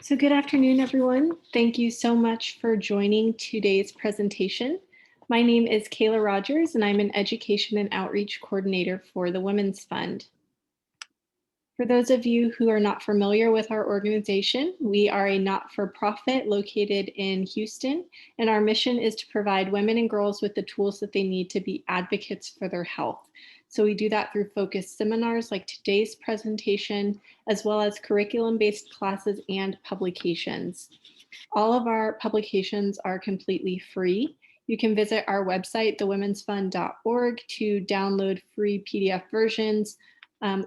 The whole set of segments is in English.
So good afternoon, everyone. Thank you so much for joining today's presentation. My name is Kayla Rogers, and I'm an Education and Outreach Coordinator for the Women's Fund. For those of you who are not familiar with our organization, we are a not-for-profit located in Houston, and our mission is to provide women and girls with the tools that they need to be advocates for their health. So we do that through focused seminars like today's presentation, as well as curriculum-based classes and publications. All of our publications are completely free. You can visit our website, thewomensfund.org, to download free PDF versions,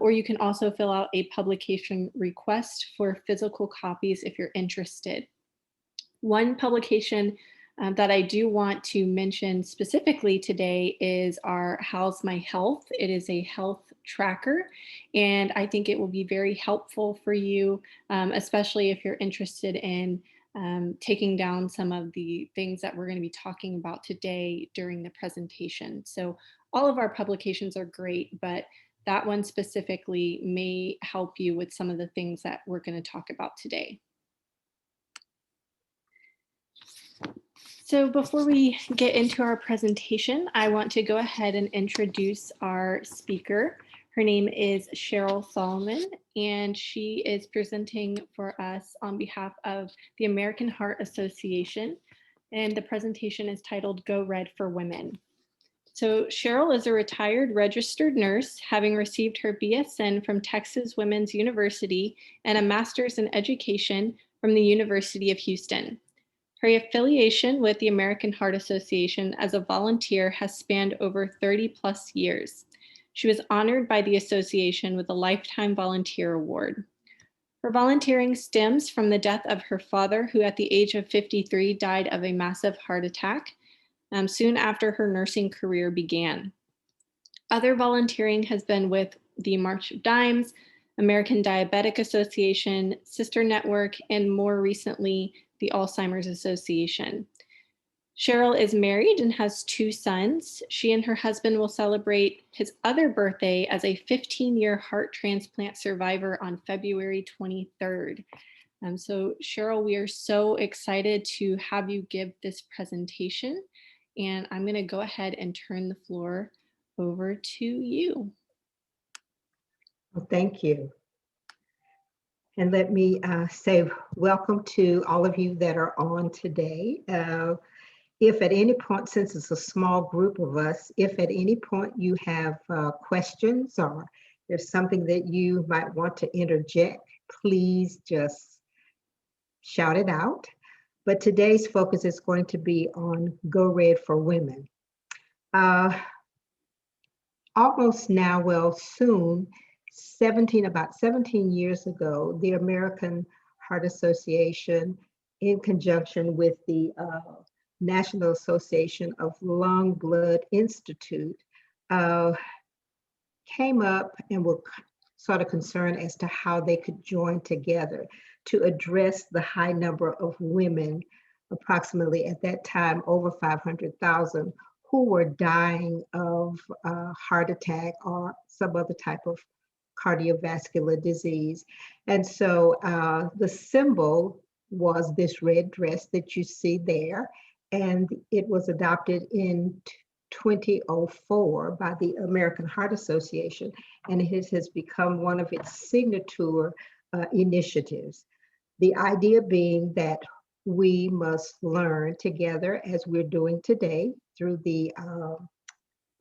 or you can also fill out a publication request for physical copies if you're interested. One publication that I do want to mention specifically today is our How's My Health. It is a health tracker, and I think it will be very helpful for you, especially if you're interested in taking down some of the things that we're going to be talking about today during the presentation. So all of our publications are great, but that one specifically may help you with some of the things that we're going to talk about today. So before we get into our presentation, I want to go ahead and introduce our speaker. Her name is Cheryl Solomon, and she is presenting for us on behalf of the American Heart Association. And the presentation is titled Go Red for Women. So Cheryl is a retired registered nurse, having received her BSN from Texas Women's University and a master's in education from the University of Houston. Her affiliation with the American Heart Association as a volunteer has spanned over 30 plus years. She was honored by the association with a Lifetime Volunteer Award. Her volunteering stems from the death of her father, who at the age of 53 died of a massive heart attack soon after her nursing career began. Other volunteering has been with the March of Dimes, American Diabetic Association, Sister Network, and more recently, the Alzheimer's Association. Cheryl is married and has 2 sons. She and her husband will celebrate his other birthday as a 15-year heart transplant survivor on February 23rd. So Cheryl, we are so excited to have you give this presentation, and I'm going to go ahead and turn the floor over to you. Well, thank you. And let me say welcome to all of you that are on today. If at any point, since it's a small group of us, if at any point you have questions or there's something that you might want to interject, please just shout it out. But today's focus is going to be on Go Red for Women. Almost now, well, soon, about 17 years ago, the American Heart Association, in conjunction with the National Association of Lung Blood Institute, came up and were sort of concerned as to how they could join together to address the high number of women, approximately at that time over 500,000, who were dying of heart attack or some other type of cardiovascular disease. And so the symbol was this red dress that you see there, and it was adopted in 2004 by the American Heart Association, and it has become one of its signature initiatives. The idea being that we must learn together, as we're doing today through the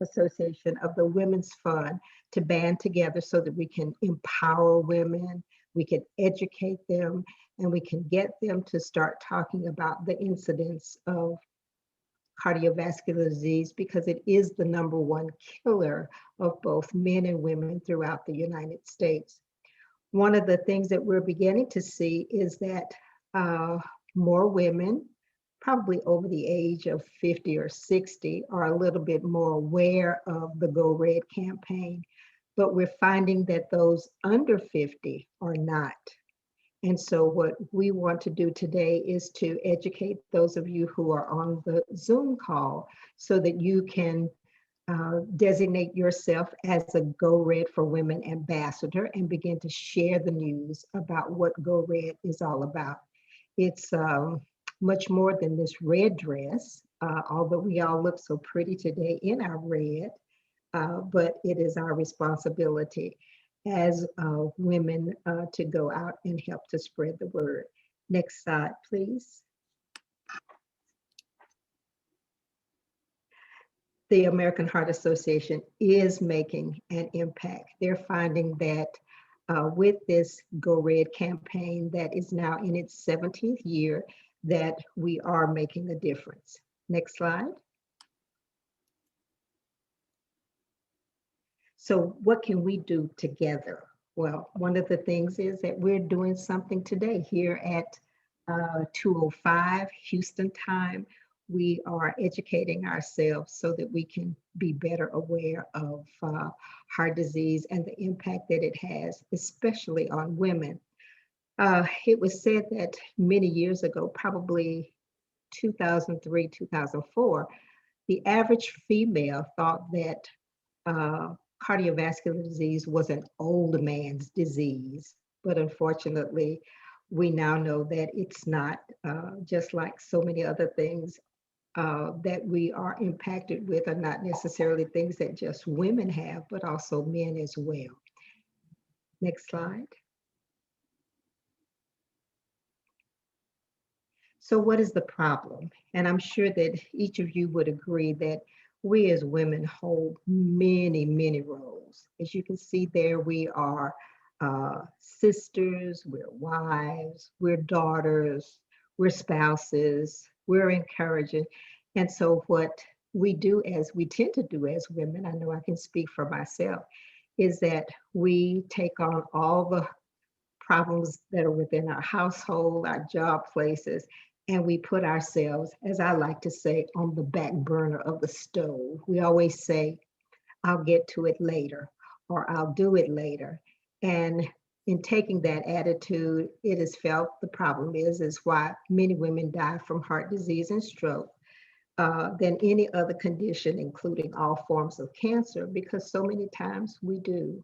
Association of the Women's Fund, to band together so that we can empower women, we can educate them, and we can get them to start talking about the incidence of cardiovascular disease, because it is the #1 killer of both men and women throughout the United States. One of the things that we're beginning to see is that more women, probably over the age of 50 or 60, are a little bit more aware of the Go Red campaign, but we're finding that those under 50 are not. And so what we want to do today is to educate those of you who are on the Zoom call so that you can designate yourself as a Go Red for Women ambassador and begin to share the news about what Go Red is all about. It's much more than this red dress, although we all look so pretty today in our red, but it is our responsibility as women to go out and help to spread the word. Next slide, please. The American Heart Association is making an impact. They're finding that with this Go Red campaign that is now in its 17th year, that we are making a difference. Next slide. So what can we do together? Well, one of the things is that we're doing something today here at 2:05 Houston time. We are educating ourselves so that we can be better aware of heart disease and the impact that it has, especially on women. It was said that many years ago, probably 2003, 2004, the average female thought that cardiovascular disease was an old man's disease. But unfortunately, we now know that it's not, just like so many other things that we are impacted with are not necessarily things that just women have, but also men as well. Next slide. So what is the problem? And I'm sure that each of you would agree that we as women hold many, many roles. As you can see there, we are sisters, we're wives, we're daughters, we're spouses, we're encouraging. And so what we do, as we tend to do as women, I know I can speak for myself, is that we take on all the problems that are within our household, our job places, and we put ourselves, as I like to say, on the back burner of the stove. We always say, I'll get to it later, or I'll do it later. And in taking that attitude, it is felt the problem is why many women die from heart disease and stroke than any other condition, including all forms of cancer, because so many times we do.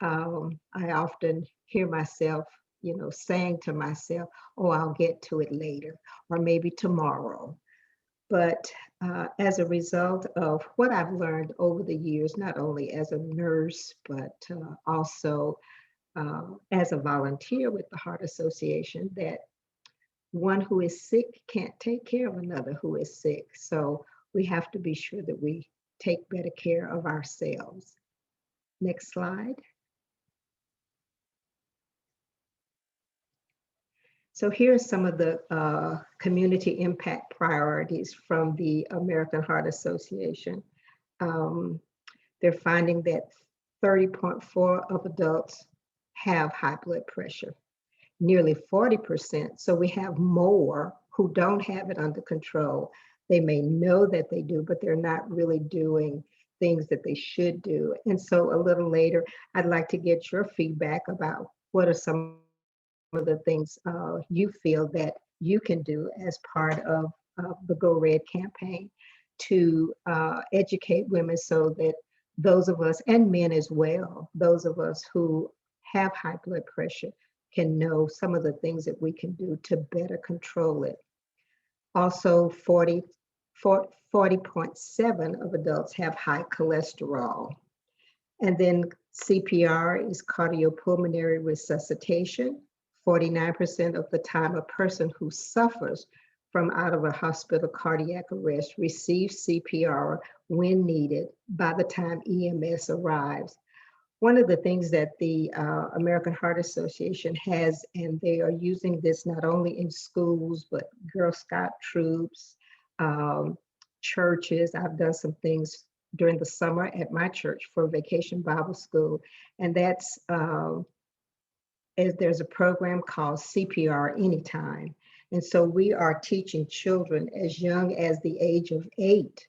I often hear myself, saying to myself, oh, I'll get to it later, or maybe tomorrow. But as a result of what I've learned over the years, not only as a nurse, but also as a volunteer with the Heart Association, that one who is sick can't take care of another who is sick. So we have to be sure that we take better care of ourselves. Next slide. So here are some of the community impact priorities from the American Heart Association. They're finding that 30.4% of adults have high blood pressure, nearly 40%. So we have more who don't have it under control. They may know that they do, but they're not really doing things that they should do. And so a little later, I'd like to get your feedback about what are some of the things you feel that you can do as part of the Go Red campaign to educate women so that those of us, and men as well, those of us who have high blood pressure can know some of the things that we can do to better control it. Also, 40.7% of adults have high cholesterol. And then CPR is cardiopulmonary resuscitation. 49% of the time, a person who suffers from out of a hospital cardiac arrest receives CPR when needed by the time EMS arrives. One of the things that the American Heart Association has, and they are using this not only in schools, but Girl Scout troops, churches. I've done some things during the summer at my church for Vacation Bible School, and that's there's a program called CPR Anytime. And so we are teaching children as young as the age of 8,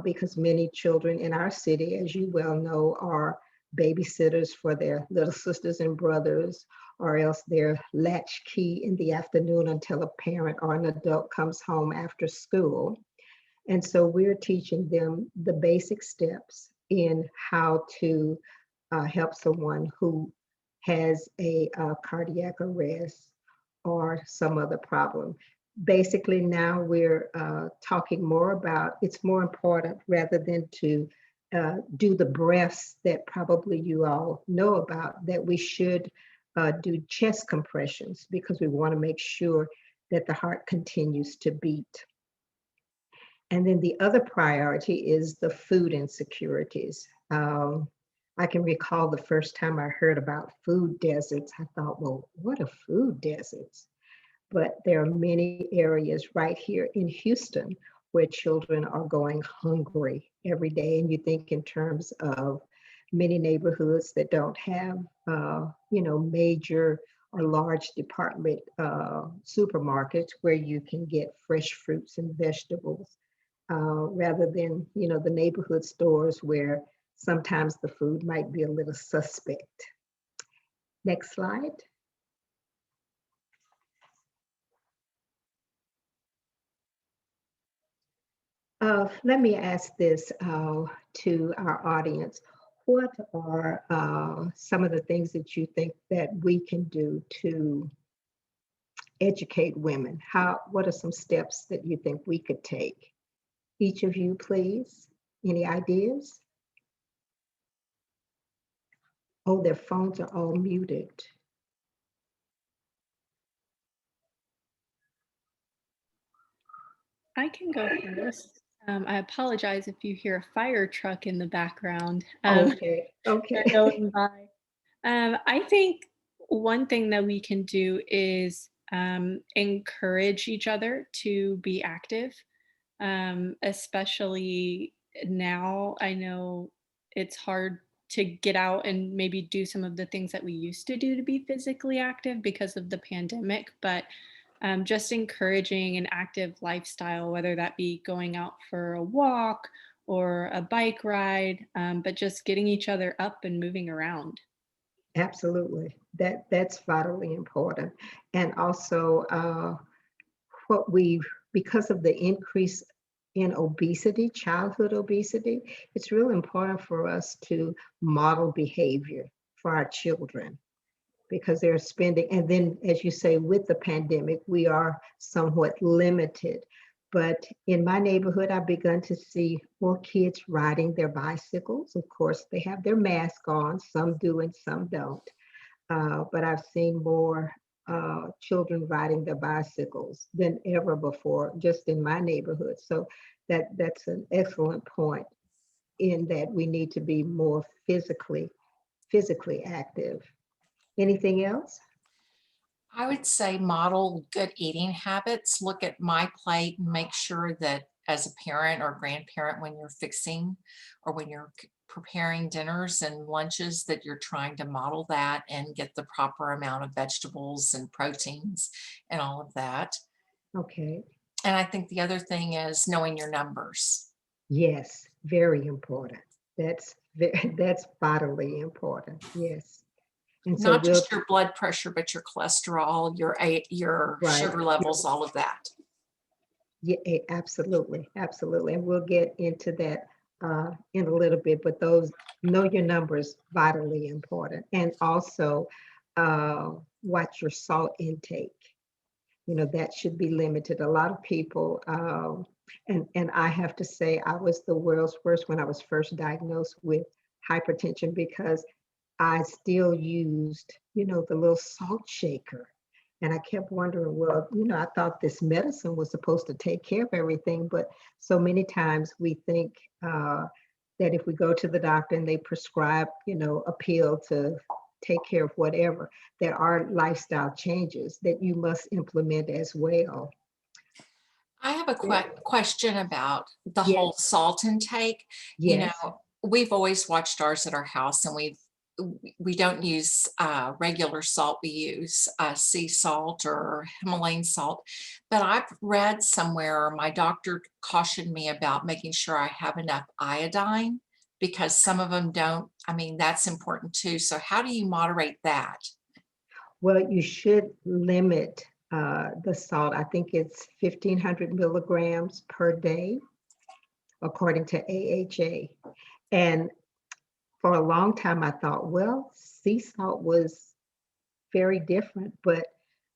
because many children in our city, as you well know, are babysitters for their little sisters and brothers, or else they're latchkey in the afternoon until a parent or an adult comes home after school. And so we're teaching them the basic steps in how to help someone who has a cardiac arrest or some other problem. Basically, now we're talking more about it's more important rather than to do the breaths that probably you all know about, that we should do chest compressions because we want to make sure that the heart continues to beat. And then the other priority is the food insecurities. I can recall the first time I heard about food deserts, I thought, well, what are food deserts? But there are many areas right here in Houston where children are going hungry every day. And you think in terms of many neighborhoods that don't have, major or large department supermarkets where you can get fresh fruits and vegetables, rather than, the neighborhood stores where sometimes the food might be a little suspect. Next slide. Let me ask this to our audience. What are some of the things that you think that we can do to educate women? What are some steps that you think we could take? Each of you, please. Any ideas? Oh, their phones are all muted. I can go first. I apologize if you hear a fire truck in the background. Okay, okay. They're going by. I think one thing that we can do is encourage each other to be active, especially now. I know it's hard to get out and maybe do some of the things that we used to do to be physically active because of the pandemic, but just encouraging an active lifestyle, whether that be going out for a walk or a bike ride, but just getting each other up and moving around. Absolutely. That's vitally important. And also what we because of the increase in obesity, childhood obesity, it's really important for us to model behavior for our children because they're spending, and then as you say, with the pandemic, we are somewhat limited. But in my neighborhood, I've begun to see more kids riding their bicycles. Of course, they have their mask on, some do and some don't. But I've seen more children riding their bicycles than ever before, just in my neighborhood. So that's an excellent point in that we need to be more physically active. Anything else? I would say model good eating habits. Look at my plate and make sure that as a parent or grandparent, when you're fixing or when you're preparing dinners and lunches, that you're trying to model that and get the proper amount of vegetables and proteins and all of that. Okay. And I think the other thing is knowing your numbers. Yes, very important. That's vitally important. Yes. And so Not we'll just your blood pressure, but your cholesterol, your right. sugar levels, all of that. Yeah, absolutely, absolutely. And we'll get into that in a little bit, but those know your numbers, vitally important. And also watch your salt intake. That should be limited. A lot of people, and I have to say, I was the world's worst when I was first diagnosed with hypertension because I still used, the little salt shaker. And I kept wondering, well, I thought this medicine was supposed to take care of everything, but so many times we think that if we go to the doctor and they prescribe, a pill to take care of whatever, there are lifestyle changes that you must implement as well. I have a question about the Yes, whole salt intake. yes, We've always watched ours at our house, and we don't use regular salt. We use sea salt or Himalayan salt. But I've read somewhere my doctor cautioned me about making sure I have enough iodine because some of them don't. I mean, that's important too. So how do you moderate that? Well, you should limit the salt. I think it's 1,500 milligrams per day. according to AHA. And for a long time, I thought, well, sea salt was very different, but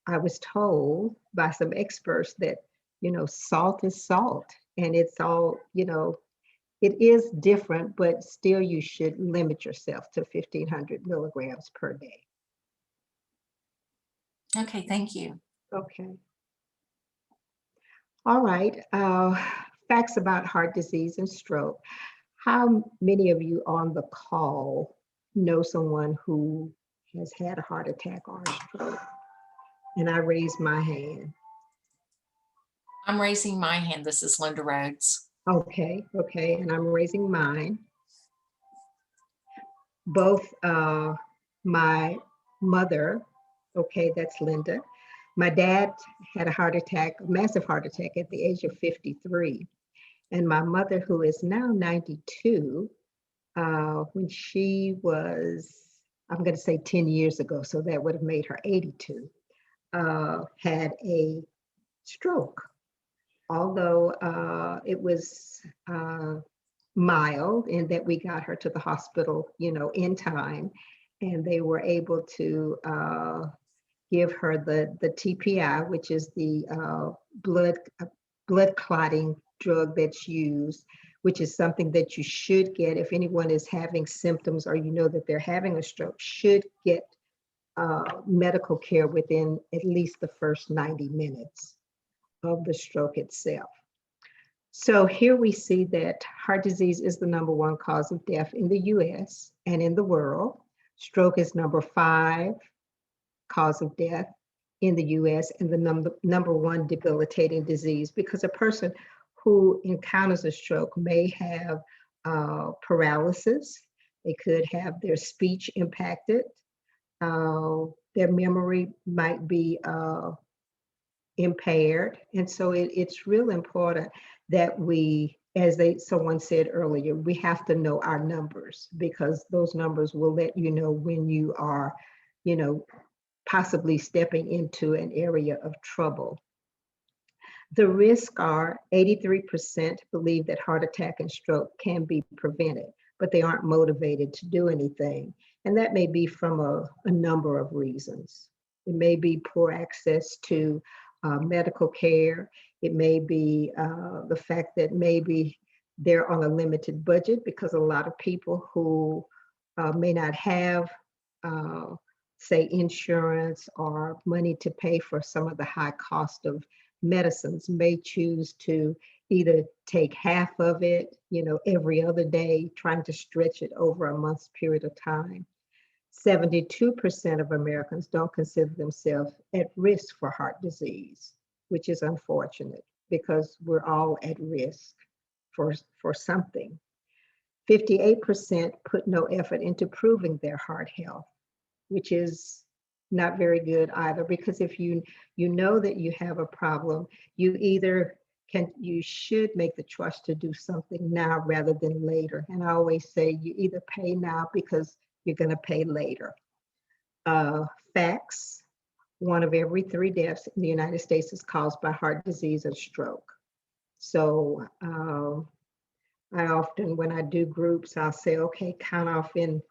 I was told by some experts that, salt is salt and it's all, it is different, but still you should limit yourself to 1,500 milligrams per day. Okay, thank you. Okay. All right. Facts about heart disease and stroke. How many of you on the call know someone who has had a heart attack or a stroke? And I raised my hand. I'm raising my hand. This is Linda Rhodes. Okay, and I'm raising mine. Both my mother, okay, that's Linda. My dad had a heart attack, a massive heart attack at the age of 53. And my mother, who is now 92, when she was, I'm going to say 10 years ago, so that would have made her 82, had a stroke. Although it was mild in that we got her to the hospital, in time, and they were able to give her the TPI, which is the blood clotting drug that's used, which is something that you should get if anyone is having symptoms or that they're having a stroke, should get medical care within at least the first 90 minutes of the stroke itself. So here we see that heart disease is the #1 cause of death in the US and in the world. Stroke is #5 cause of death in the US and the #1 debilitating disease, because a person who encounters a stroke may have paralysis. They could have their speech impacted. Their memory might be impaired. And so it's real important that we, as someone said earlier, we have to know our numbers, because those numbers will let you know when you are, possibly stepping into an area of trouble. The risks are 83% believe that heart attack and stroke can be prevented, but they aren't motivated to do anything. And that may be from a number of reasons. It may be poor access to medical care. It may be the fact that maybe they're on a limited budget, because a lot of people who may not have, say, insurance or money to pay for some of the high cost of medicines may choose to either take half of it, every other day, trying to stretch it over a month's period of time. 72% of Americans don't consider themselves at risk for heart disease, which is unfortunate, because we're all at risk for something. 58% put no effort into proving their heart health, which is not very good either, because if you know that you have a problem, you should make the choice to do something now rather than later. And I always say you either pay now because you're going to pay later. Facts: 1 of every 3 deaths in the United States is caused by heart disease or stroke. So I often, when I do groups, I'll say, okay, count off in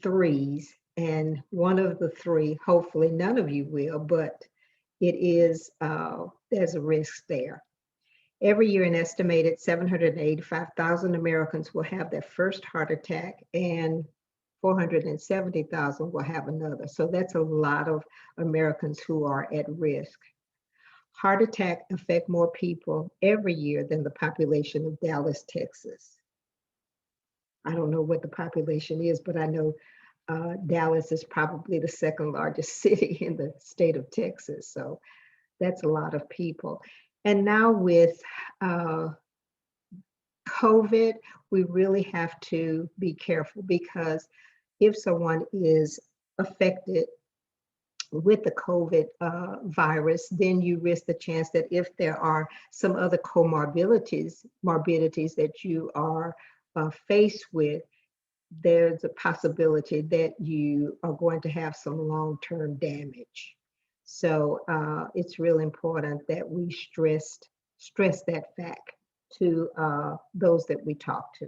threes. And one of the 3, hopefully none of you will, but it is, there's a risk there. Every year, an estimated 785,000 Americans will have their first heart attack, and 470,000 will have another. So that's a lot of Americans who are at risk. Heart attack affect more people every year than the population of Dallas, Texas. I don't know what the population is, but I know Dallas is probably the 2nd largest city in the state of Texas. So that's a lot of people. And now with COVID, we really have to be careful, because if someone is affected with the COVID virus, then you risk the chance that if there are some other morbidities that you are faced with, there's a possibility that you are going to have some long-term damage. So it's real important that we stress that fact to those that we talk to.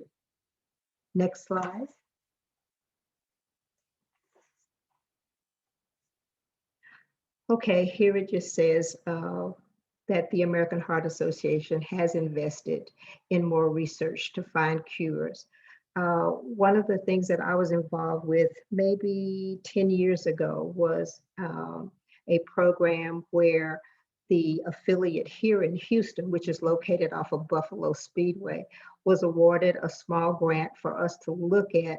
Next slide. Okay, here it just says that the American Heart Association has invested in more research to find cures. One of the things that I was involved with maybe 10 years ago was a program where the affiliate here in Houston, which is located off of Buffalo Speedway, was awarded a small grant for us to look at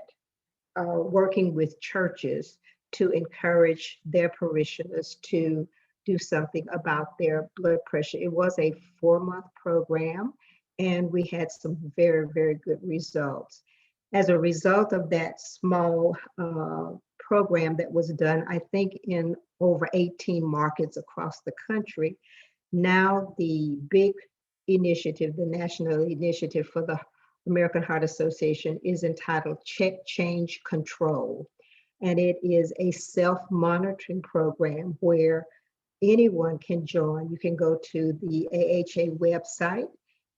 working with churches to encourage their parishioners to do something about their blood pressure. It was a 4-month program, and we had some very, very good results. As a result of that small program that was done, I think in over 18 markets across the country, now the big initiative, the national initiative for the American Heart Association is entitled Check, Change, Control. And it is a self-monitoring program where anyone can join. You can go to the AHA website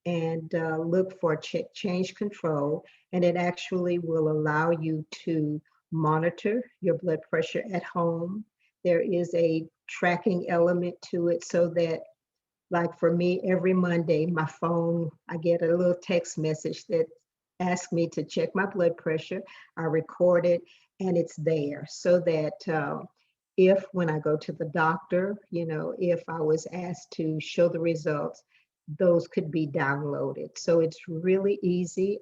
and look for Check, Change, Control, and it actually will allow you to monitor your blood pressure at home. There is a tracking element to it so that, like for me, every Monday, my phone, I get a little text message that asks me to check my blood pressure. I record it and it's there so that if when I go to the doctor, if I was asked to show the results, those could be downloaded. So it's really easy.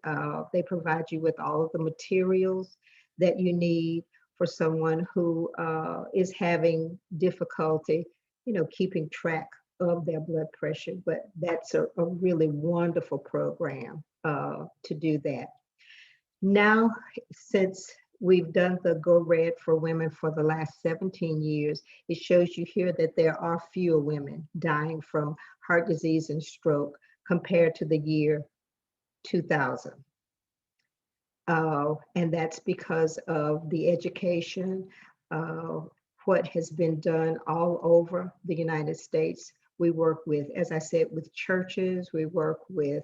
They provide you with all of the materials that you need for someone who is having difficulty, keeping track of their blood pressure. But that's a really wonderful program to do that. Now, since we've done the Go Red for Women for the last 17 years, it shows you here that there are fewer women dying from heart disease and stroke compared to the year 2000. And that's because of the education, what has been done all over the United States. We work with, as I said, with churches, we work with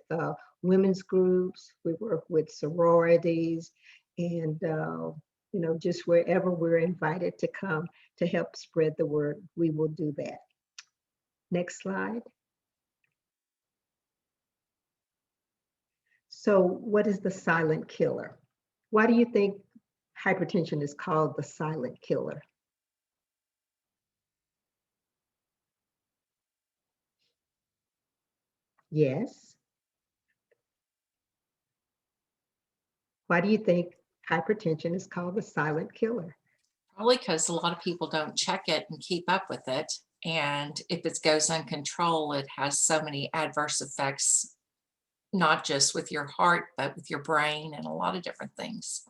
women's groups, we work with sororities, and just wherever we're invited to come to help spread the word, we will do that. Next slide. So what is the silent killer? Why do you think hypertension is called the silent killer? Yes. Why do you think hypertension is called the silent killer? Probably because a lot of people don't check it and keep up with it. And if it goes uncontrolled, it has so many adverse effects, not just with your heart, but with your brain and a lot of different things.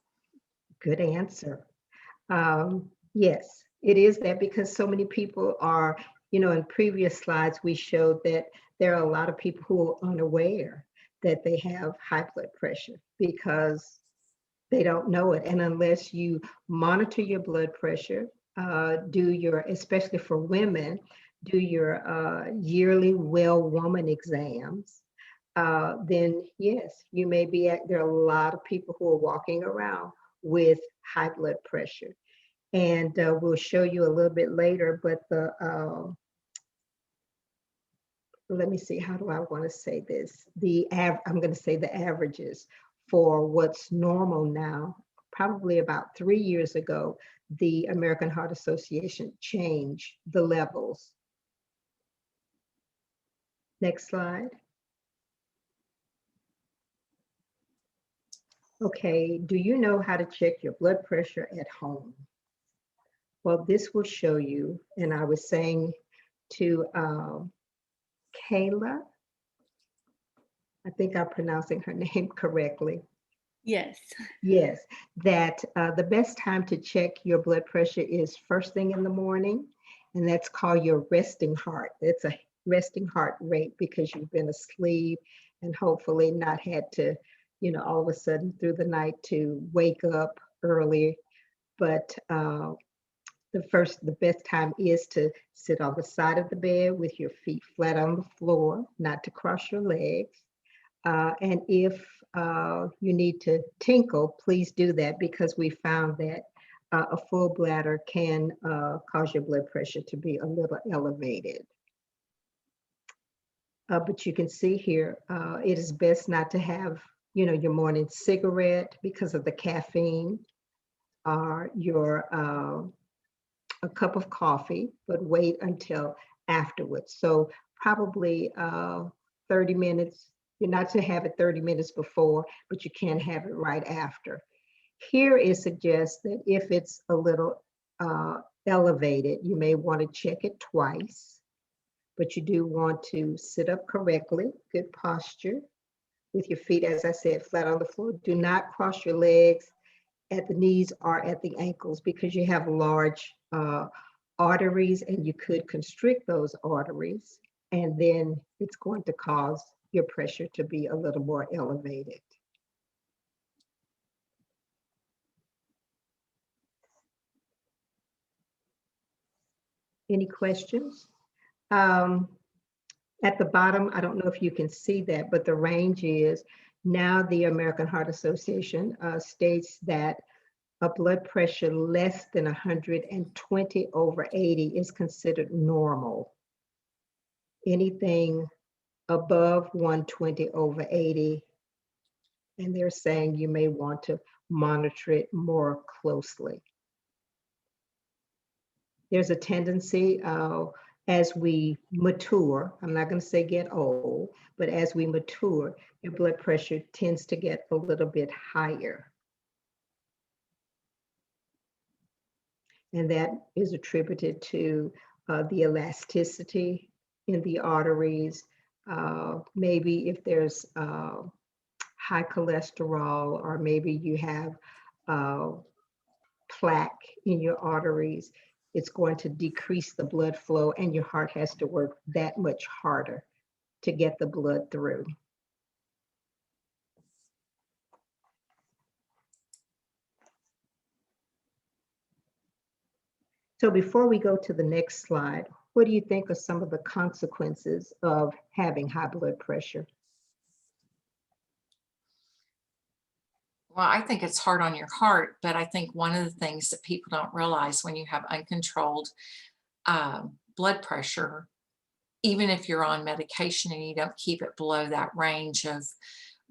Good answer. Yes, it is that because so many people are, in previous slides, we showed that there are a lot of people who are unaware that they have high blood pressure because they don't know it. And unless you monitor your blood pressure, especially for women, do your yearly well woman exams, then yes, you may be there are a lot of people who are walking around with high blood pressure. And we'll show you a little bit later, but let me see, how do I want to say this? I'm going to say the averages for what's normal now. Probably about 3 years ago, the American Heart Association changed the levels. Next slide. Okay, do you know how to check your blood pressure at home? Well, this will show you, and I was saying to Kayla, I think I'm pronouncing her name correctly. Yes. Yes, that the best time to check your blood pressure is first thing in the morning, and that's called your resting heart. It's a resting heart rate because you've been asleep and hopefully not had to, all of a sudden through the night to wake up early. But the best time is to sit on the side of the bed with your feet flat on the floor, not to cross your legs. And if you need to tinkle, please do that, because we found that a full bladder can cause your blood pressure to be a little elevated. But you can see here, it is best not to have, your morning cigarette because of the caffeine, or your a cup of coffee, but wait until afterwards. So probably 30 minutes. You're not to have it 30 minutes before, but you can have it right after. Here it suggests that if it's a little elevated, you may want to check it twice, but you do want to sit up correctly, good posture, with your feet, as I said, flat on the floor. Do not cross your legs at the knees or at the ankles, because you have large arteries and you could constrict those arteries, and then it's going to cause your pressure to be a little more elevated. Any questions? At the bottom, I don't know if you can see that, but the range is, now the American Heart Association states that a blood pressure less than 120/80 is considered normal. Anything above 120/80, and they're saying you may want to monitor it more closely. There's a tendency as we mature, I'm not going to say get old, but as we mature, your blood pressure tends to get a little bit higher. And that is attributed to the elasticity in the arteries. Maybe if there's high cholesterol, or maybe you have plaque in your arteries, it's going to decrease the blood flow, and your heart has to work that much harder to get the blood through. So before we go to the next slide, what do you think are some of the consequences of having high blood pressure? Well, I think it's hard on your heart, but I think one of the things that people don't realize when you have uncontrolled blood pressure, even if you're on medication and you don't keep it below that range of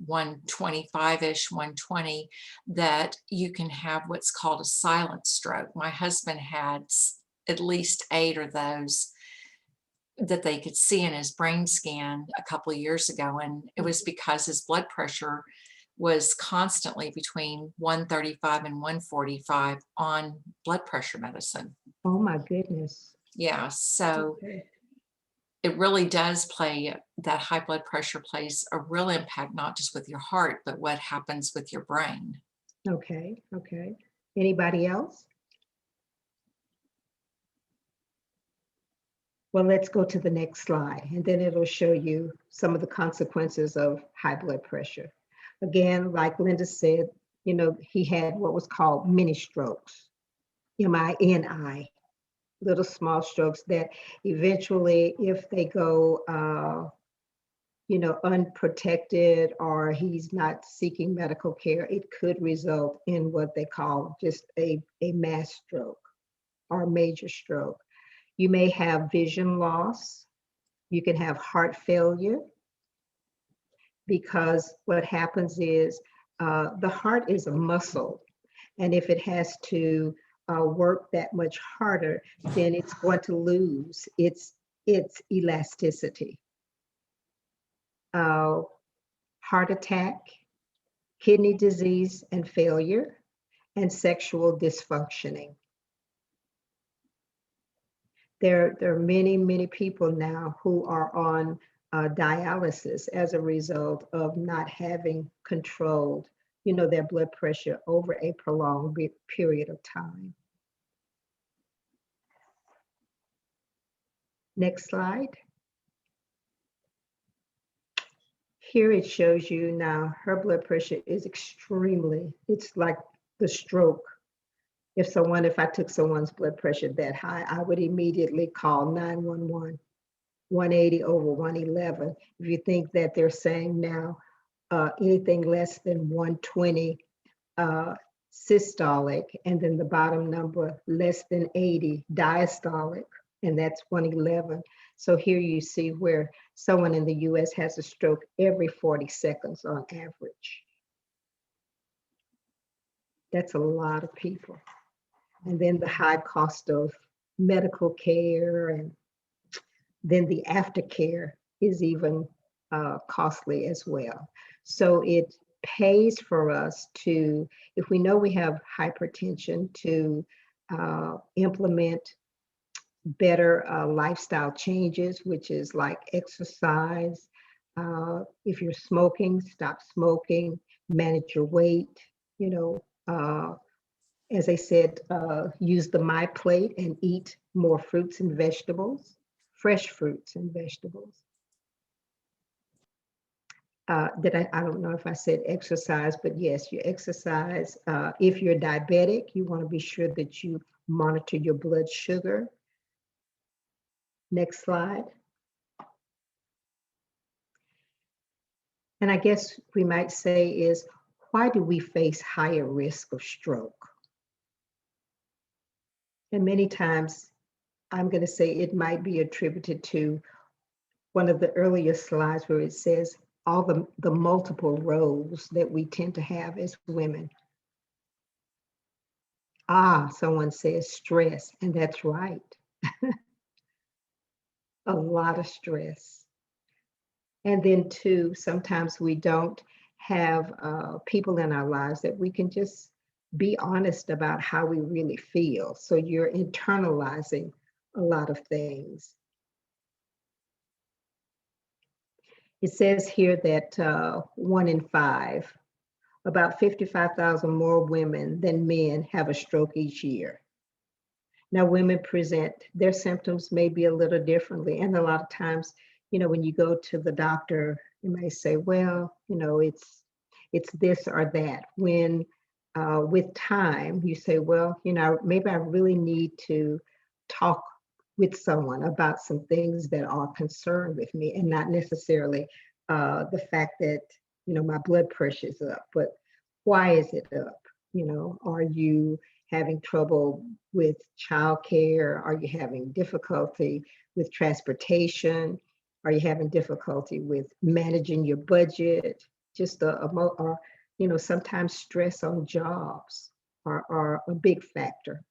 125-ish, 120, that you can have what's called a silent stroke. My husband had at least 8 of those that they could see in his brain scan a couple of years ago, and it was because his blood pressure was constantly between 135 and 145 on blood pressure medicine. Oh my goodness. Yeah, so Okay. it really does play, that high blood pressure plays a real impact, not just with your heart, but what happens with your brain. Okay, okay. Anybody else? Well, let's go to the next slide, and then it'll show you some of the consequences of high blood pressure. Again, like Linda said, he had what was called mini strokes, MINI, little small strokes that eventually, if they go, unprotected, or he's not seeking medical care, it could result in what they call just a mass stroke or major stroke. You may have vision loss. You can have heart failure, because what happens is the heart is a muscle, and if it has to work that much harder, then it's going to lose its elasticity. Heart attack, kidney disease and failure, and sexual dysfunctioning. There are many, many people now who are on dialysis as a result of not having controlled, their blood pressure over a prolonged period of time. Next slide. Here it shows you now her blood pressure is it's like the stroke. If I took someone's blood pressure that high, I would immediately call 911, 180/111. If you think that they're saying now anything less than 120 systolic, and then the bottom number less than 80 diastolic, and that's 111. So here you see where someone in the US has a stroke every 40 seconds on average. That's a lot of people. And then the high cost of medical care, and then the aftercare is even costly as well. So it pays for us to, if we know we have hypertension, to implement better lifestyle changes, which is like exercise. If you're smoking, stop smoking, manage your weight, you know, as I said, use the My Plate and eat more fruits and vegetables, fresh fruits and vegetables. I don't know if I said exercise, but yes, you exercise. If you're diabetic, you want to be sure that you monitor your blood sugar. Next slide. And I guess we might say is, why do we face higher risk of stroke? And many times, I'm going to say it might be attributed to one of the earlier slides where it says all the multiple roles that we tend to have as women. Someone says stress, and that's right. A lot of stress. And then too, sometimes we don't have people in our lives that we can just be honest about how we really feel. So you're internalizing a lot of things. It says here that 1 in 5, about 55,000 more women than men have a stroke each year. Now, women present their symptoms maybe a little differently. And a lot of times, you know, when you go to the doctor, you may say, well, you know, it's this or that. When with time, you say, well, you know, maybe I really need to talk with someone about some things that are concerned with me, and not necessarily the fact that, you know, my blood pressure is up, but why is it up? You know, are you having trouble with childcare? Are you having difficulty with transportation? Are you having difficulty with managing your budget? Just or, you know, sometimes stress on jobs are a big factor.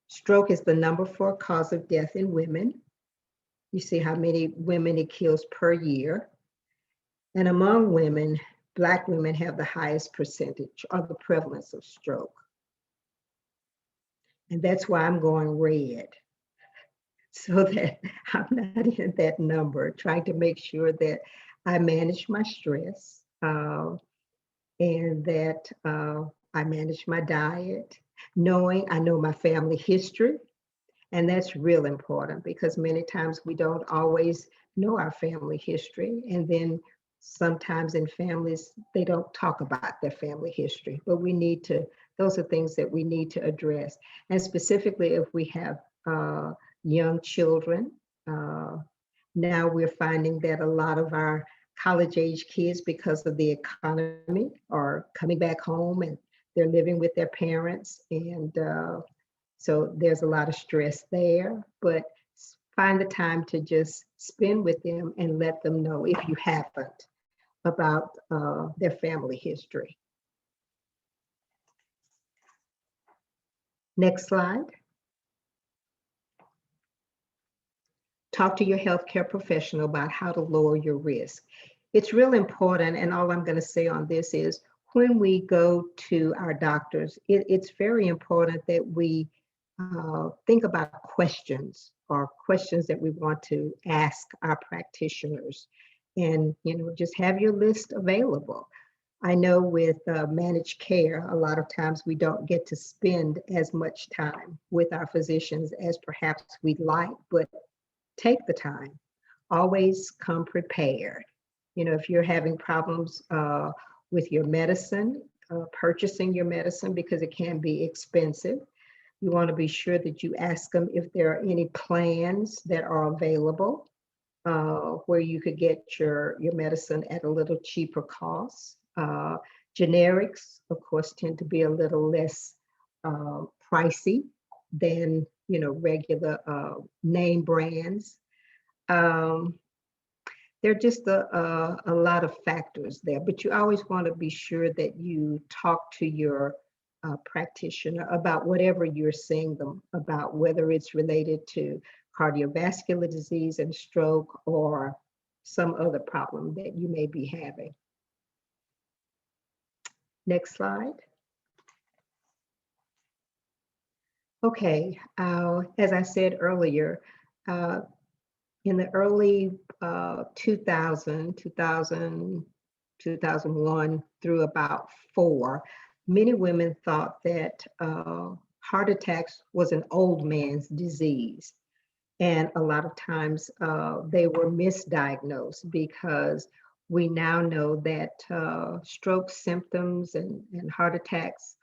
Stroke is the number 4 cause of death in women. You see how many women it kills per year. And among women, Black women have the highest percentage or the prevalence of stroke. And that's why I'm going red, so that I'm not in that number, trying to make sure that I manage my stress and that I manage my diet, I know my family history. And that's real important, because many times we don't always know our family history. And then sometimes in families, they don't talk about their family history, but we need to, those are things that we need to address. And specifically if we have young children, now we're finding that a lot of our college age kids, because of the economy, are coming back home and they're living with their parents. And so there's a lot of stress there, but find the time to just spend with them and let them know, if you haven't, about their family history. Next slide. Talk to your healthcare professional about how to lower your risk. It's real important, and all I'm going to say on this is, when we go to our doctors, it's very important that we think about questions, or questions that we want to ask our practitioners, and, you know, just have your list available. I know with managed care, a lot of times we don't get to spend as much time with our physicians as perhaps we'd like, but take the time. Always come prepared. You know, if you're having problems with your medicine, purchasing your medicine, because it can be expensive, you want to be sure that you ask them if there are any plans that are available. where you could get your medicine at a little cheaper cost. Generics, of course, tend to be a little less pricey than, regular name brands. Um, there are just a lot of factors there, but you always want to be sure that you talk to your practitioner about whatever you're seeing them about, whether it's related to cardiovascular disease and stroke or some other problem that you may be having. Next slide. Okay, as I said earlier, in the early 2000, 2001 through about 4, many women thought that heart attacks was an old man's disease. And a lot of times they were misdiagnosed, because we now know that stroke symptoms and heart attacks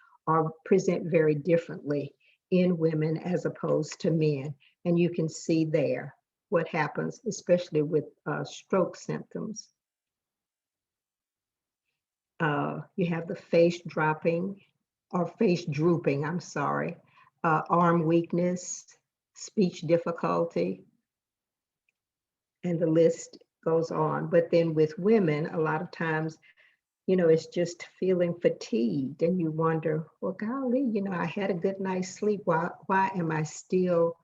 present very differently in women as opposed to men. And you can see there what happens, especially with stroke symptoms. You have the face dropping, or face drooping, I'm sorry, arm weakness, speech difficulty, and the list goes on. But then with women, a lot of times, it's just feeling fatigued, and you wonder, well, golly, I had a good night's sleep. Why am I still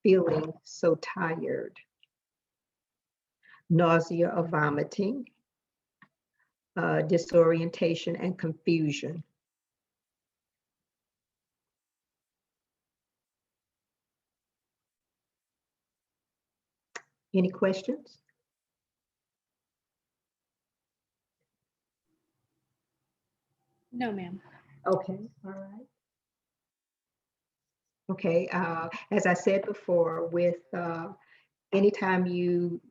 feeling so tired? Nausea or vomiting, disorientation and confusion. Any questions? No, ma'am. Okay, all right. Okay, as I said before, with anytime you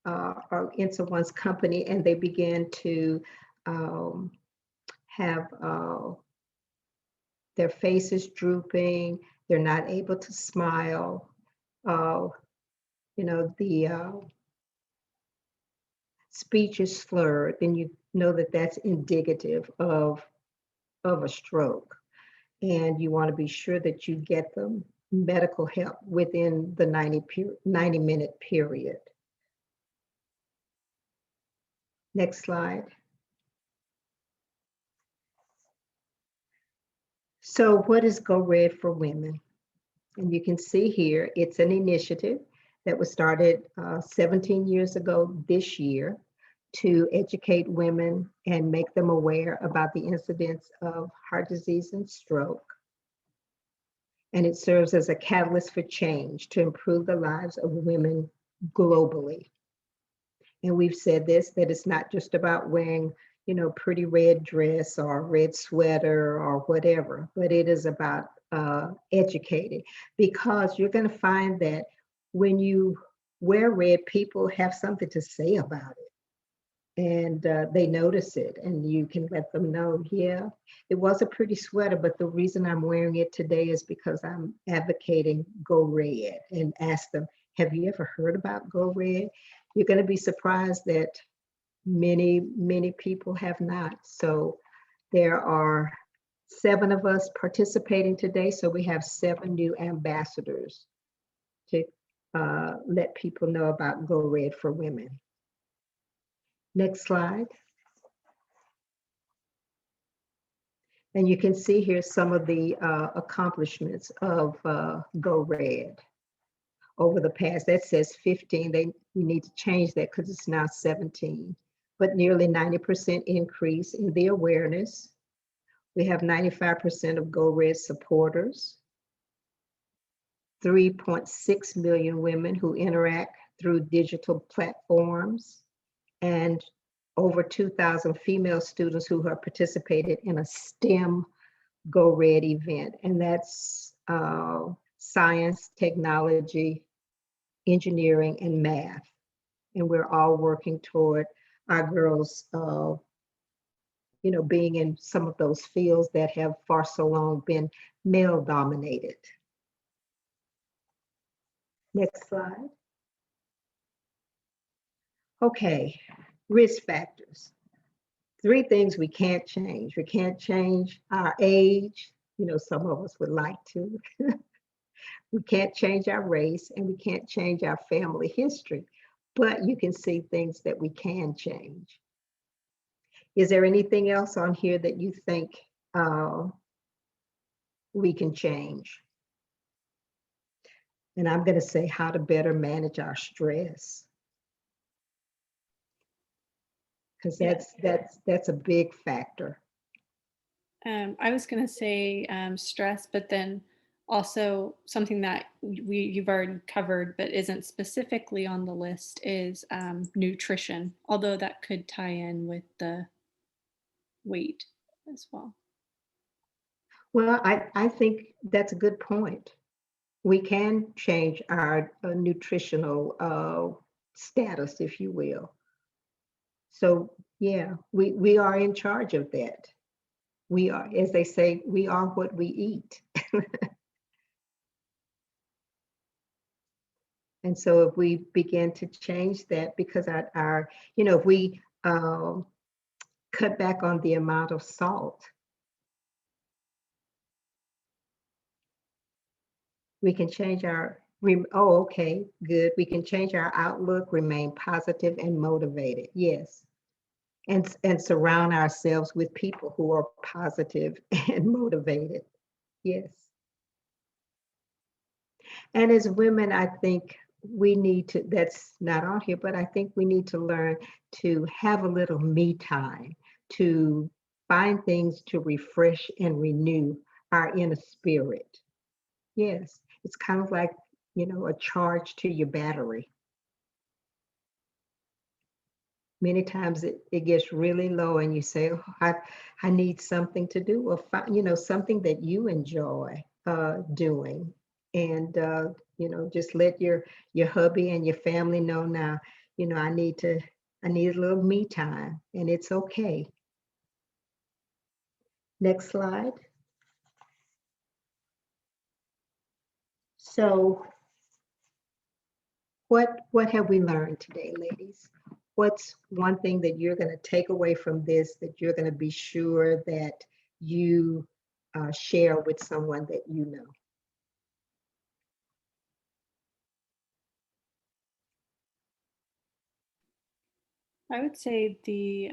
are in someone's company and they begin to have their faces drooping, they're not able to smile, the speech is slurred, then you know that that's indicative of a stroke. And you want to be sure that you get them medical help within the 90-minute period. Next slide. So what is Go Red for Women? And you can see here, it's an initiative that was started 17 years ago this year to educate women and make them aware about the incidence of heart disease and stroke. And it serves as a catalyst for change to improve the lives of women globally. And we've said this, that it's not just about wearing, pretty red dress or red sweater or whatever, but it is about educating, because you're going to find that when you wear red, people have something to say about it. And they notice it, and you can let them know, yeah, it was a pretty sweater, but the reason I'm wearing it today is because I'm advocating Go Red. And ask them, have you ever heard about Go Red? You're going to be surprised that many people have not. So there are 7 of us participating today. So we have 7 new ambassadors to let people know about Go Red for Women. Next slide. And you can see here some of the accomplishments of Go Red over the past. That says 15. We need to change that because it's now 17. But nearly 90% increase in the awareness. We have 95% of Go Red supporters. 3.6 million women who interact through digital platforms, and over 2,000 female students who have participated in a STEM Go Red event. And that's science, technology, engineering, and math. And we're all working toward our girls, being in some of those fields that have for so long been male dominated. Next slide. Okay, risk factors. 3 things we can't change. We can't change our age. You know, some of us would like to. We can't change our race and we can't change our family history, but you can see things that we can change. Is there anything else on here that you think we can change? And I'm going to say how to better manage our stress. Because that's a big factor. I was going to say stress, but then also something that you've already covered but isn't specifically on the list is nutrition, although that could tie in with the weight as well. Well, I think that's a good point. We can change our nutritional status, if you will. So yeah, we are in charge of that. We are, as they say, we are what we eat. And so if we begin to change that, because our you know, if we cut back on the amount of salt, we can change our, oh, okay, good. We can change our outlook, remain positive and motivated. Yes. And surround ourselves with people who are positive and motivated. Yes. And as women, I think we need to, that's not on here, but I think we need to learn to have a little me time, to find things to refresh and renew our inner spirit. Yes, it's kind of like, you know, a charge to your battery. Many times it gets really low and you say, oh, I need something to do, or you know, something that you enjoy doing. And you know, just let your hubby and your family know now, you know, I need a little me time, and it's okay. Next slide. So what have we learned today, ladies? What's one thing that you're going to take away from this, that you're going to be sure that you share with someone that you know? I would say the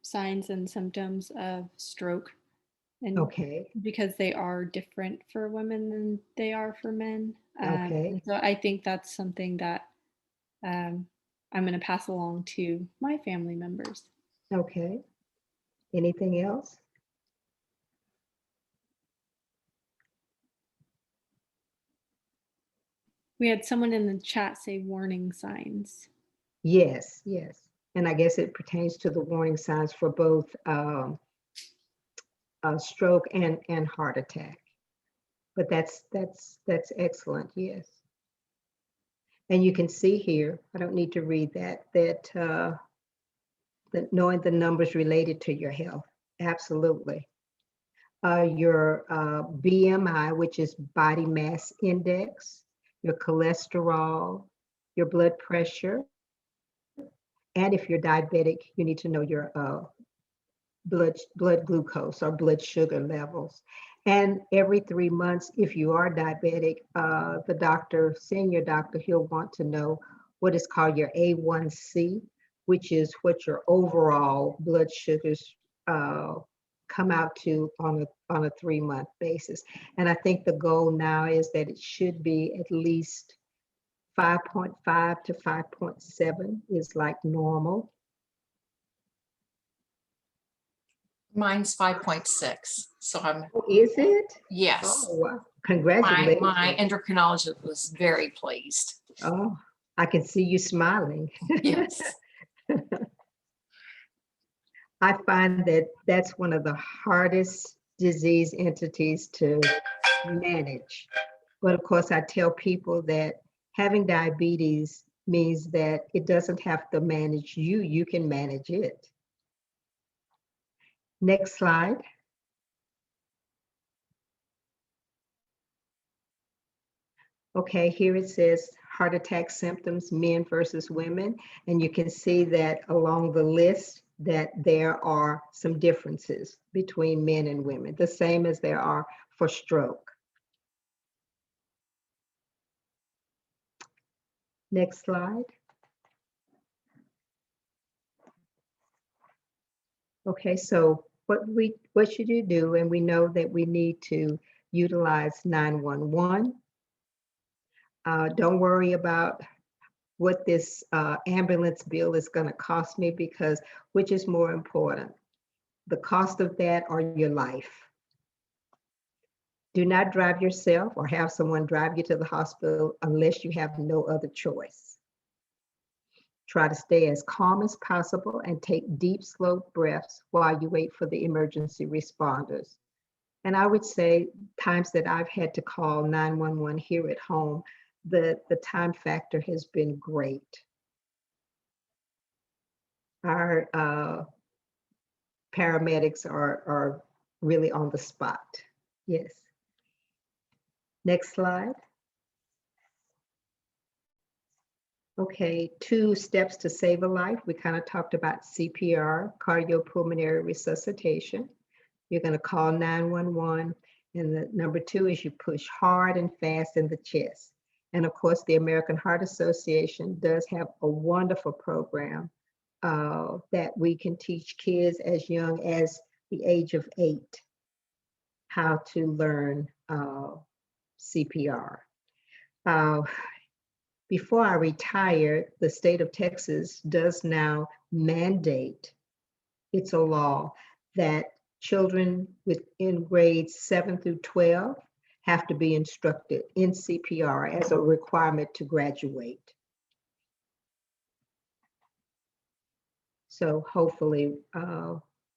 signs and symptoms of stroke, and Okay, because they are different for women than they are for men. okay, So I think that's something that I'm going to pass along to my family members. okay. Anything else? We had someone in the chat say warning signs. Yes, yes. And I guess it pertains to the warning signs for both stroke and heart attack. But that's excellent, yes. And you can see here, I don't need to read that knowing the numbers related to your health. Absolutely. Your BMI, which is body mass index, your cholesterol, your blood pressure, and if you're diabetic, you need to know your blood glucose or blood sugar levels. And every 3 months, if you are diabetic, the doctor, seeing your doctor, he'll want to know what is called your A1C, which is what your overall blood sugars come out to on a 3-month basis. And I think the goal now is that it should be at least 5.5 to 5.7 is like normal. Mine's 5.6. So I'm, Oh, is it? yes, Oh, wow. Congratulations. my endocrinologist was very pleased. Oh, I can see you smiling. Yes. I find that that's one of the hardest disease entities to manage. But of course, I tell people that having diabetes means that it doesn't have to manage you, you can manage it. Next slide. Okay, here it says heart attack symptoms, men versus women. And you can see that along the list that there are some differences between men and women, the same as there are for stroke. Next slide. Okay, so what should you do? And we know that we need to utilize 911. Don't worry about what this ambulance bill is going to cost me, because which is more important, the cost of that or your life? Do not drive yourself or have someone drive you to the hospital unless you have no other choice. Try to stay as calm as possible and take deep, slow breaths while you wait for the emergency responders. And I would say times that I've had to call 911 here at home, the time factor has been great. Our paramedics are really on the spot. Yes. Next slide. Okay, 2 steps to save a life. We kind of talked about CPR, cardiopulmonary resuscitation. You're going to call 911. And the number 2 is you push hard and fast in the chest. And of course, the American Heart Association does have a wonderful program that we can teach kids as young as the age of 8 how to learn CPR. Before I retired, the state of Texas does now mandate, it's a law, that children within grades 7 through 12 have to be instructed in CPR as a requirement to graduate. So hopefully,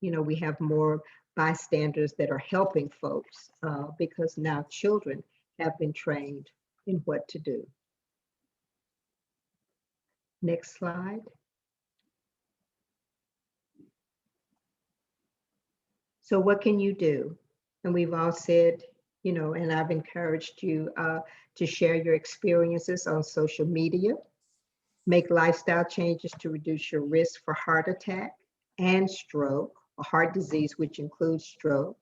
we have more bystanders that are helping folks because now children have been trained in what to do. Next slide. So what can you do? And we've all said, and I've encouraged you to share your experiences on social media, make lifestyle changes to reduce your risk for heart attack and stroke, or heart disease, which includes stroke.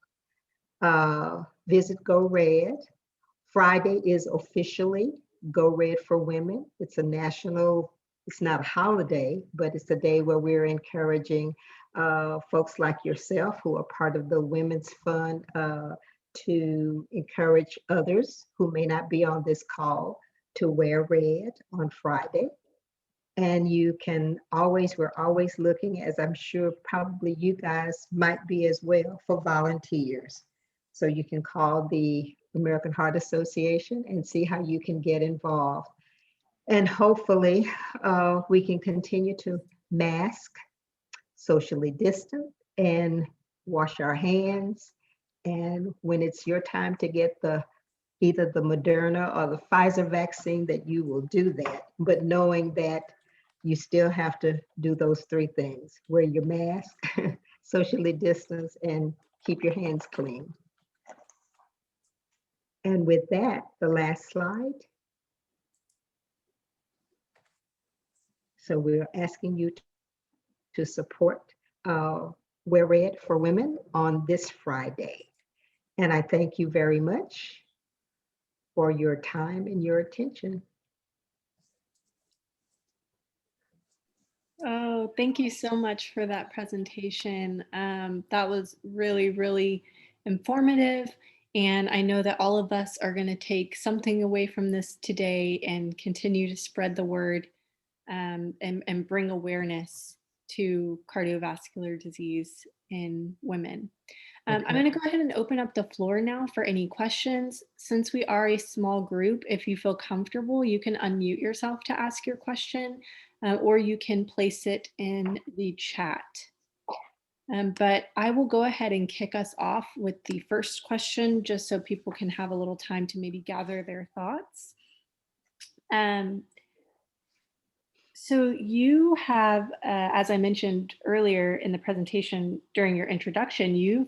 Visit Go Red. Friday is officially Go Red for Women. It's a national, it's not a holiday, but it's a day where we're encouraging folks like yourself who are part of the Women's Fund to encourage others who may not be on this call to wear red on Friday. And you can always, we're always looking, as I'm sure probably you guys might be as well, for volunteers. So you can call the American Heart Association and see how you can get involved. And hopefully we can continue to mask, socially distant, and wash our hands. And when it's your time to get either the Moderna or the Pfizer vaccine, that you will do that, but knowing that you still have to do those 3 things: wear your mask, socially distance, and keep your hands clean. And with that, the last slide. So we're asking you to support Wear Red for Women on this Friday. And I thank you very much for your time and your attention. Oh, thank you so much for that presentation. That was really, really informative. And I know that all of us are going to take something away from this today and continue to spread the word and bring awareness to cardiovascular disease in women. I'm going to go ahead and open up the floor now for any questions. Since we are a small group, if you feel comfortable, you can unmute yourself to ask your question, or you can place it in the chat. But I will go ahead and kick us off with the first question, just so people can have a little time to maybe gather their thoughts. So you have, as I mentioned earlier in the presentation during your introduction, you've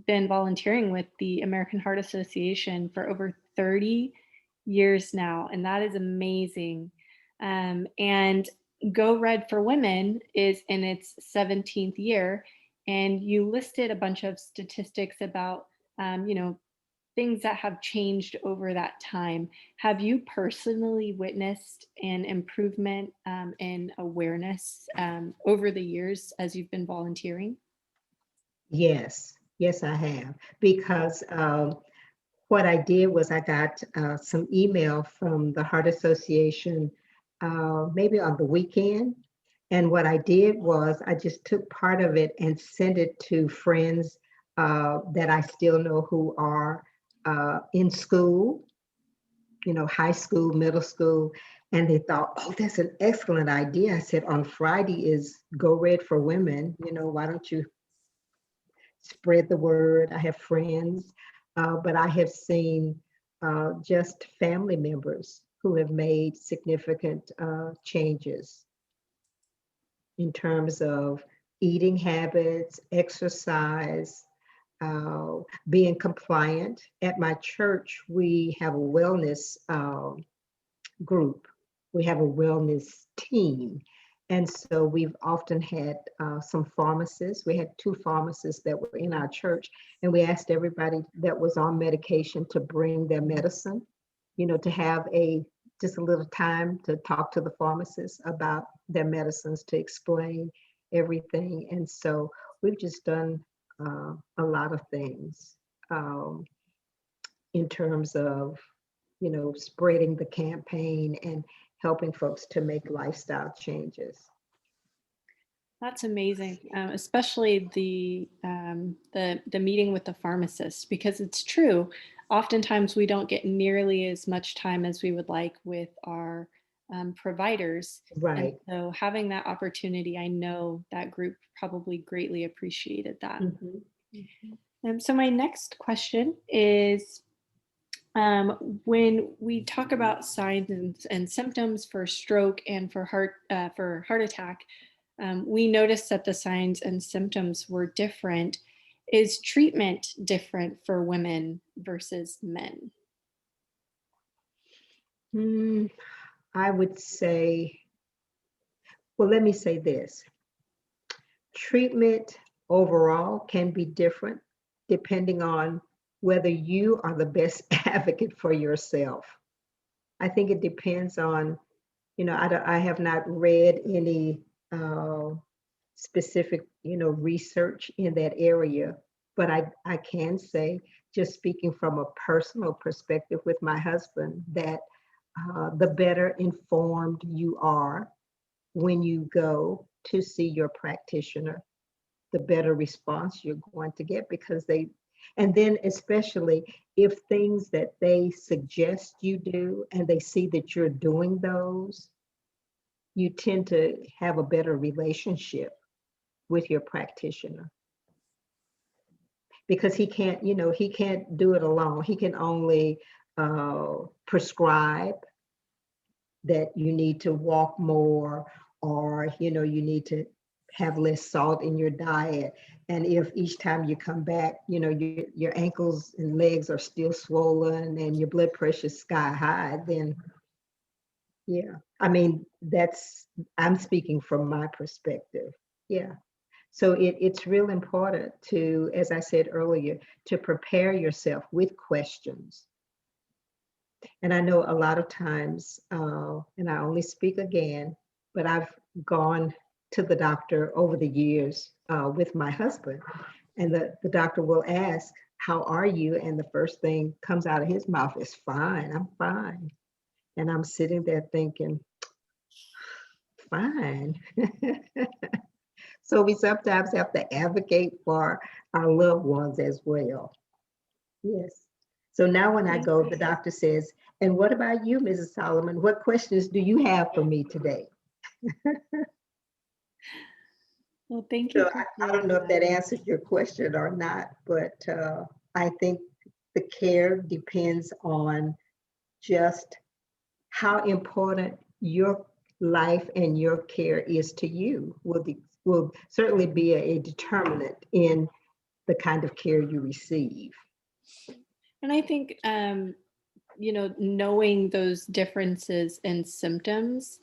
been volunteering with the American Heart Association for over 30 years now, and that is amazing. And Go Red for Women is in its 17th year, and you listed a bunch of statistics about, you know, things that have changed over that time. Have you personally witnessed an improvement in awareness over the years as you've been volunteering? Yes, yes, I have. Because what I did was I got some email from the Heart Association maybe on the weekend. And what I did was I just took part of it and sent it to friends that I still know who are in school, you know, high school, middle school. And they thought, oh, that's an excellent idea. I said, on Friday is Go Red for Women. You know, why don't you spread the word? I have friends, but I have seen just family members who have made significant changes in terms of eating habits, exercise, being compliant. At my church, we have a wellness group. We have a wellness team. And so we've often had some pharmacists. We had 2 pharmacists that were in our church, and we asked everybody that was on medication to bring their medicine, you know, to have just a little time to talk to the pharmacists about their medicines, to explain everything. And so we've just done a lot of things in terms of, you know, spreading the campaign and helping folks to make lifestyle changes. That's amazing, especially the meeting with the pharmacist, because it's true. Oftentimes, we don't get nearly as much time as we would like with our providers, and Right. so having that opportunity, I know that group probably greatly appreciated that. Mhm. Mhm. So my next question is, when we talk about signs and symptoms for stroke and for heart attack, we noticed that the signs and symptoms were different. Is treatment different for women versus men? Mm, I would say, well, let me say this. Treatment overall can be different depending on whether you are the best advocate for yourself. I think it depends on, you know, I have not read any uh, specific, you know, research in that area, but I can say, just speaking from a personal perspective with my husband, that the better informed you are when you go to see your practitioner, the better response you're going to get, because and then especially if things that they suggest you do and they see that you're doing those, you tend to have a better relationship with your practitioner, because he can't, you know, he can't do it alone. He can only prescribe that you need to walk more, or, you know, you need to have less salt in your diet. And if each time you come back, you know, your ankles and legs are still swollen and your blood pressure is sky high, then yeah, I mean, I'm speaking from my perspective. Yeah. So it's real important to, as I said earlier, to prepare yourself with questions. And I know a lot of times, and I only speak again, but I've gone to the doctor over the years with my husband, and the doctor will ask, how are you? And the first thing comes out of his mouth is, fine, I'm fine. And I'm sitting there thinking, fine. So we sometimes have to advocate for our loved ones as well. Yes. So now when I go, the doctor says, and what about you, Mrs. Solomon? What questions do you have for me today? Well, thank you So for I don't sharing know if that that. answers your question or not, but I think the care depends on just how important your life and your care is to you, will certainly be a determinant in the kind of care you receive. And I think knowing those differences in symptoms,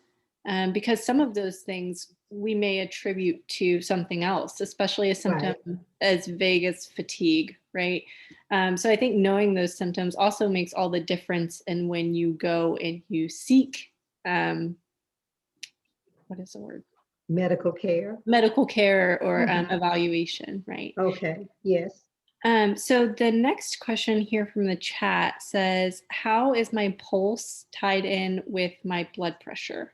because some of those things we may attribute to something else, especially a symptom Right. as vague as fatigue, right? So I think knowing those symptoms also makes all the difference in when you go and you seek, um, what is the word? Medical care. Medical care or Mhm. evaluation, right? Okay, yes. So the next question here from the chat says, how is my pulse tied in with my blood pressure?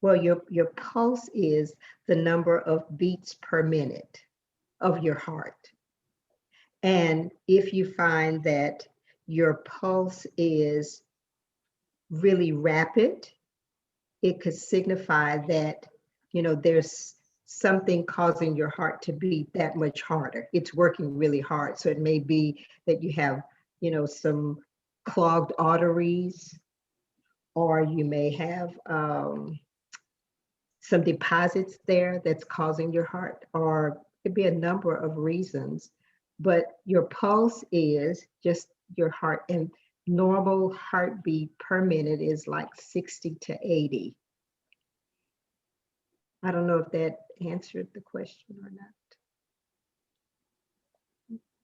Well, your pulse is the number of beats per minute of your heart. And if you find that your pulse is really rapid, it could signify that, there's something causing your heart to beat that much harder. It's working really hard. So it may be that you have, some clogged arteries, or you may have some deposits there that's causing your heart, or it could be a number of reasons. But your pulse is just your heart, and normal heartbeat per minute is like 60 to 80. I don't know if that answered the question or not.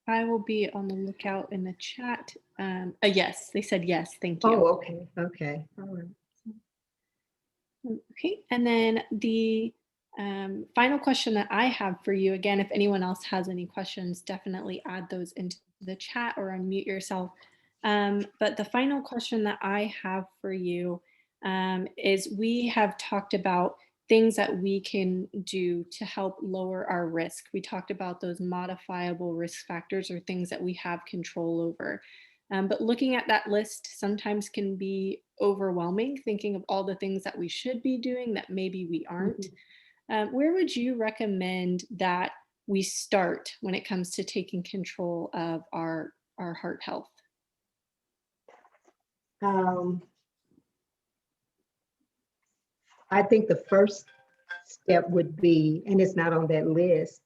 I will be on the lookout in the chat. Yes, they said yes. Thank you. Oh, okay, okay, all right. Okay, and then the final question that I have for you, again, if anyone else has any questions, definitely add those into the chat or unmute yourself. But the final question that I have for you is we have talked about things that we can do to help lower our risk. We talked about those modifiable risk factors or things that we have control over. But looking at that list sometimes can be overwhelming, thinking of all the things that we should be doing that maybe we aren't. Mhm. Where would you recommend that we start when it comes to taking control of our heart health? Um, I think the first step would be, and it's not on that list,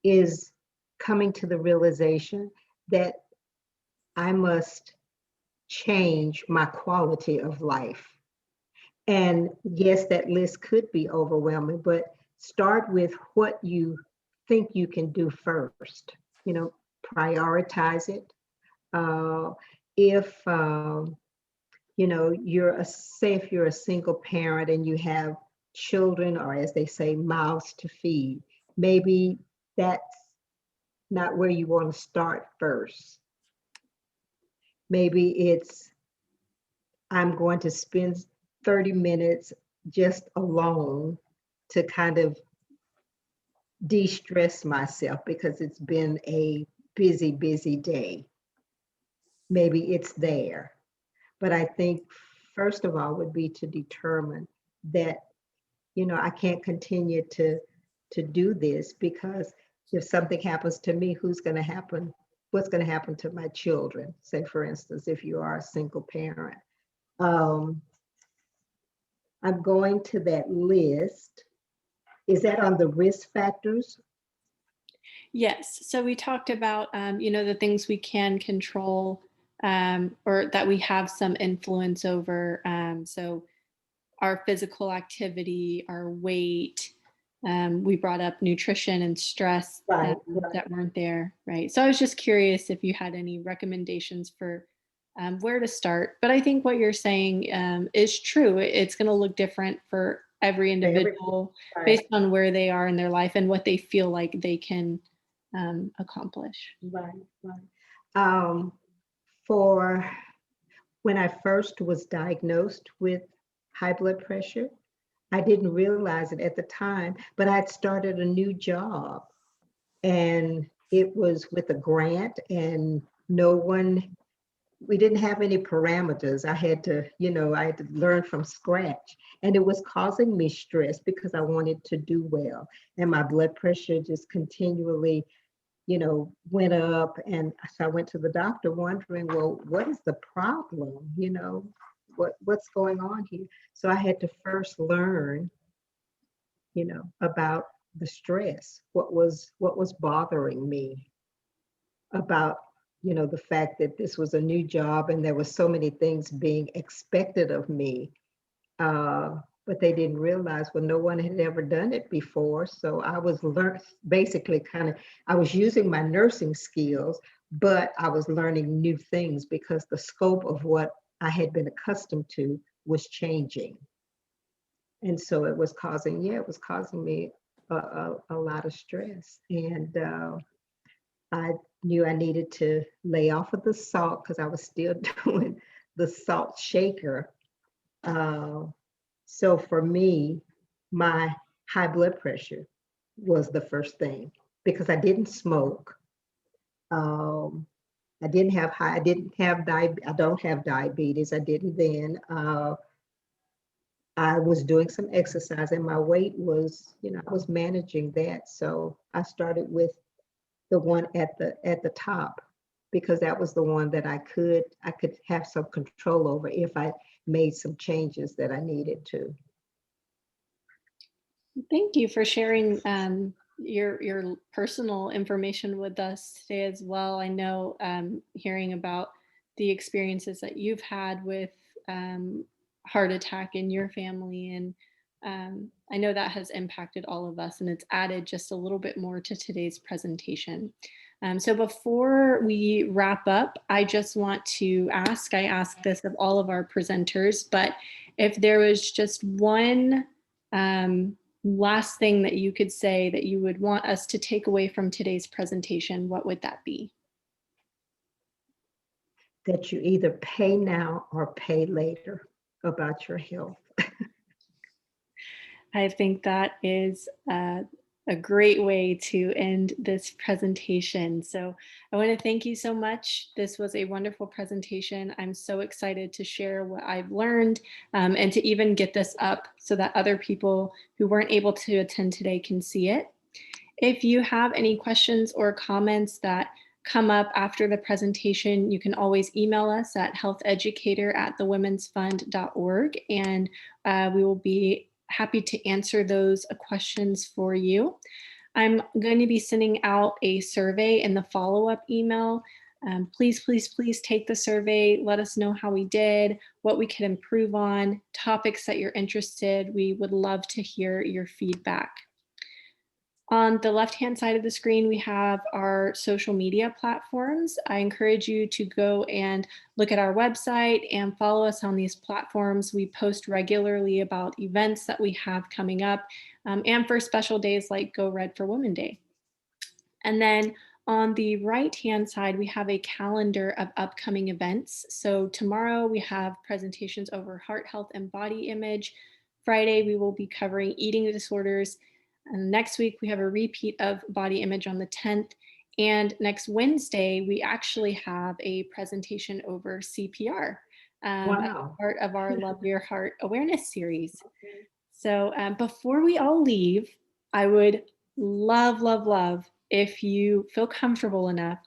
is coming to the realization that I must change my quality of life. And yes, that list could be overwhelming, but start with what you think you can do first. Prioritize it. If say if you're a single parent and you have children, or as they say, mouths to feed, maybe that's not where you want to start first. Maybe it's, I'm going to spend 30 minutes just alone to kind of de-stress myself because it's been a busy, busy day. Maybe it's there. But I think first of all would be to determine that, I can't continue to do this, because if something happens to me, what's going to happen to my children? Say, for instance, if you are a single parent. Um, I'm going to that list. Is that on the risk factors? Yes. So we talked about, the things we can control or that we have some influence over. So our physical activity, our weight. We brought up nutrition and stress Right, right. that weren't there, right? So I was just curious if you had any recommendations for where to start. But I think what you're saying is true. It's going to look different for every individual Right, based on where they are in their life and what they feel like they can accomplish. right, right. Um, for when I first was diagnosed with high blood pressure, I didn't realize it at the time, but I'd started a new job, and it was with a grant, and we didn't have any parameters. I had to learn from scratch, and it was causing me stress because I wanted to do well. And my blood pressure just continually, went up. And so I went to the doctor wondering, well, what is the problem? What's going on here? So I had to first learn, about the stress, what was bothering me about you know, the fact that this was a new job and there were so many things being expected of me. But they didn't realize, well, no one had ever done it before. So I was basically I was using my nursing skills, but I was learning new things because the scope of what I had been accustomed to was changing. And so it was causing me a lot of stress. And I knew I needed to lay off of the salt because I was still doing the salt shaker. So for me, my high blood pressure was the first thing because I didn't smoke. I didn't have high, I didn't have I don't have diabetes. I didn't then. I was doing some exercise and my weight was, you know, I was managing that. So I started with the one at the top because that was the one that I could have some control over if I made some changes that I needed to. Thank you for sharing your personal information with us today as well. I know hearing about the experiences that you've had with heart attack in your family, and I know that has impacted all of us, and it's added just a little bit more to today's presentation. So before we wrap up, I just want to ask, I ask this of all of our presenters, but if there was just one last thing that you could say that you would want us to take away from today's presentation, what would that be? That you either pay now or pay later about your health. I think that is a great way to end this presentation. So I want to thank you so much. This was a wonderful presentation. I'm so excited to share what I've learned and to even get this up so that other people who weren't able to attend today can see it. If you have any questions or comments that come up after the presentation, you can always email us at healtheducator@thewomensfund.org, and we will be happy to answer those questions for you. I'm going to be sending out a survey in the follow-up email. Please, please, please take the survey. Let us know how we did, what we can improve on, topics that you're interested. We would love to hear your feedback. On the left-hand side of the screen, we have our social media platforms. I encourage you to go and look at our website and follow us on these platforms. We post regularly about events that we have coming up and for special days like Go Red for Women Day. And then on the right-hand side, we have a calendar of upcoming events. So tomorrow we have presentations over heart health and body image. Friday, we will be covering eating disorders. And next week, we have a repeat of body image on the 10th. And next Wednesday, we actually have a presentation over CPR as part of our Love Your Heart awareness series. So before we all leave, I would love, love, love if you feel comfortable enough,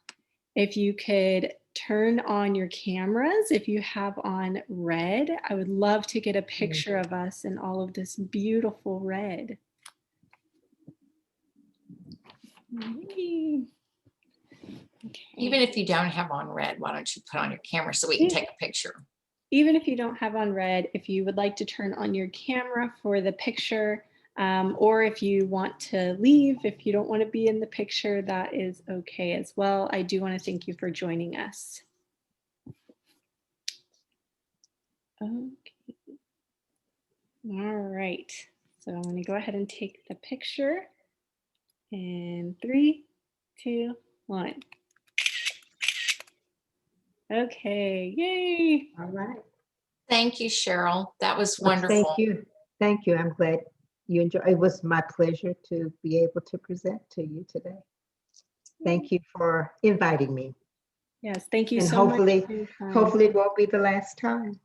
if you could turn on your cameras, if you have on red. I would love to get a picture of us in all of this beautiful red. Okay. Even if you don't have on red, why don't you put on your camera so we can take a picture? Even if you don't have on red, if you would like to turn on your camera for the picture, or if you want to leave, if you don't want to be in the picture, that is okay as well. I do want to thank you for joining us. Okay. All right. So I'm going to go ahead and take the picture. In 3, 2, 1. Okay, yay. All right. Thank you, Cheryl. That was wonderful. Thank you. Thank you. I'm glad you enjoyed. It was my pleasure to be able to present to you today. Thank you for inviting me. Yes, thank you and so much. Hopefully it won't be the last time.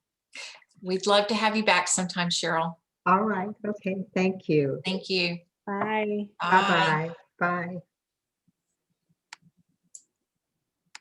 We'd love to have you back sometime, Cheryl. All right. Okay. Thank you. Thank you. Bye. Bye. Bye-bye. Bye.